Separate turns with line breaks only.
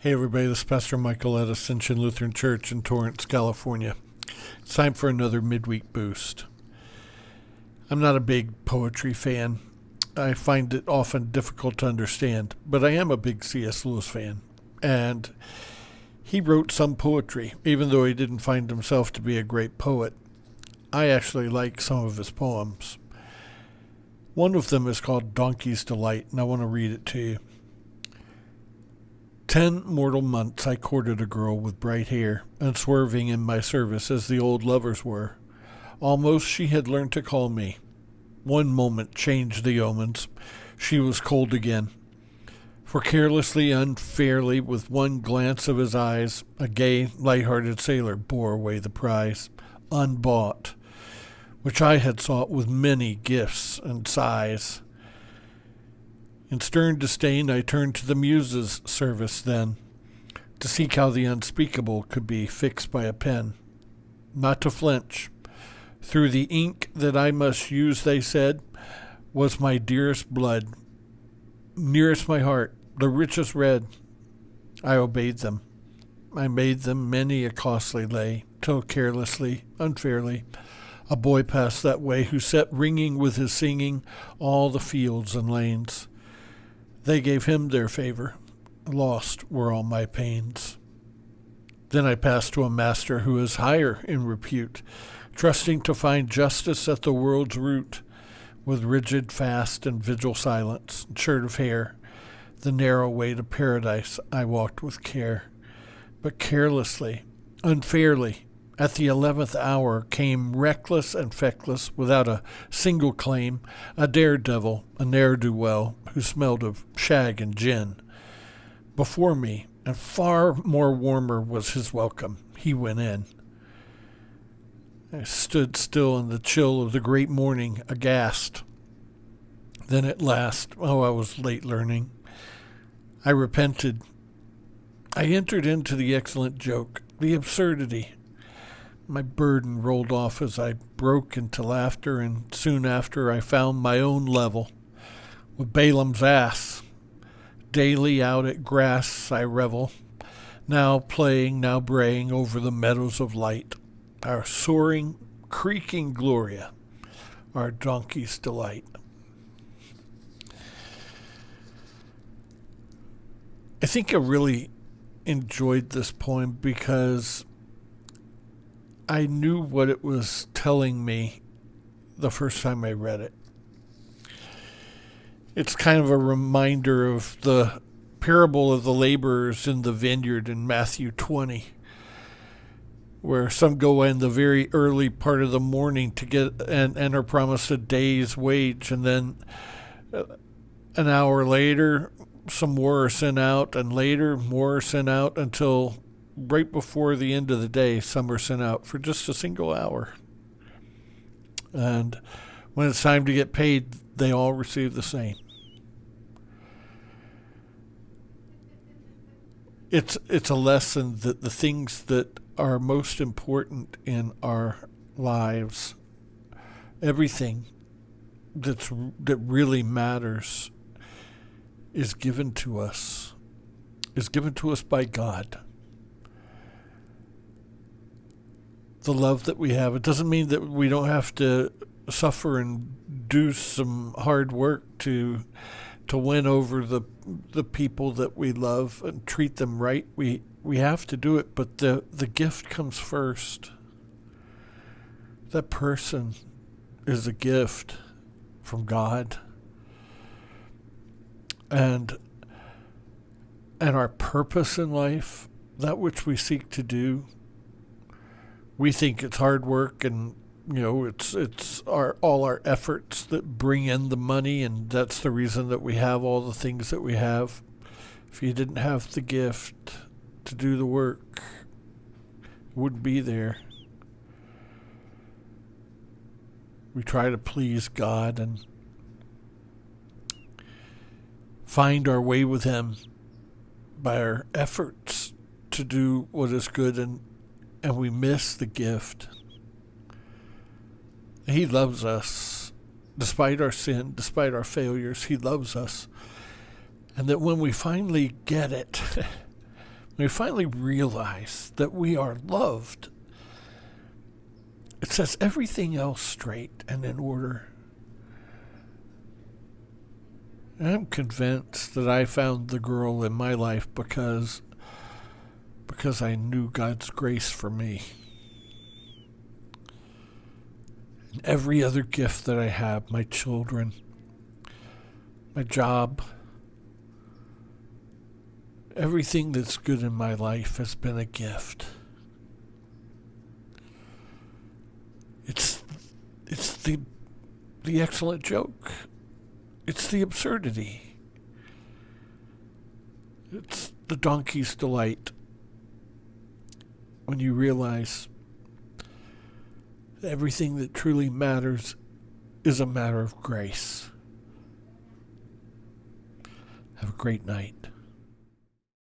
Hey everybody, this is Pastor Michael at Ascension Lutheran Church in Torrance, California. It's time for another midweek boost. I'm not a big poetry fan. I find it often difficult to understand, but I am a big C.S. Lewis fan. And he wrote some poetry, even though he didn't find himself to be a great poet. I actually like some of his poems. One of them is called Donkey's Delight, and I want to read it to you. 10 mortal months I courted a girl with bright hair, unswerving in my service as the old lovers were. Almost she had learned to call me. One moment changed the omens. She was cold again. For carelessly, unfairly, with one glance of his eyes, a gay, light-hearted sailor bore away the prize, unbought, which I had sought with many gifts and sighs. In stern disdain I turned to the Muses' service then, to seek how the unspeakable could be fixed by a pen. Not to flinch. Through the ink that I must use, they said, was my dearest blood, nearest my heart, the richest red. I obeyed them. I made them many a costly lay, till carelessly, unfairly, a boy passed that way who set ringing with his singing all the fields and lanes. They gave him their favor. Lost were all my pains. Then I passed to a master who is higher in repute, trusting to find justice at the world's root. With rigid fast and vigil silence, and shirt of hair, the narrow way to paradise I walked with care. But carelessly, unfairly, at the 11th hour came reckless and feckless, without a single claim, a daredevil, a ne'er-do-well, who smelled of shag and gin. Before me, and far more warmer was his welcome, he went in. I stood still in the chill of the great morning, aghast. Then at last, I was late learning. I repented. I entered into the excellent joke, the absurdity. My burden rolled off as I broke into laughter, and soon after I found my own level. With Balaam's ass, daily out at grass I revel, now playing, now braying over the meadows of light, our soaring, creaking Gloria, our donkey's delight. I think I really enjoyed this poem because I knew what it was telling me the first time I read it. It's kind of a reminder of the parable of the laborers in the vineyard in Matthew 20, where some go in the very early part of the morning to get and are promised a day's wage, and then an hour later, some more are sent out, and later more are sent out until right before the end of the day, some are sent out for just a single hour. And when it's time to get paid, they all receive the same. It's a lesson that the things that are most important in our lives, everything that really matters, is given to us by God. The love that we have. It doesn't mean that we don't have to suffer and do some hard work to win over the people that we love and treat them right. We have to do it, but the gift comes first. That person is a gift from God. And our purpose in life, that which we seek to do, we think it's hard work, and it's all our efforts that bring in the money, and that's the reason that we have all the things that we have. If you didn't have the gift to do the work, it wouldn't be there. We try to please God and find our way with Him by our efforts to do what is good, and we miss the gift. He loves us. Despite our sin, despite our failures, He loves us. And that when we finally get it, We finally realize that we are loved. It sets everything else straight and in order. I'm convinced that I found the girl in my life because I knew God's grace for me. And every other gift that I have, my children, my job, everything that's good in my life has been a gift. It's the excellent joke. It's the absurdity. It's the donkey's delight when you realize that everything that truly matters is a matter of grace. Have a great night.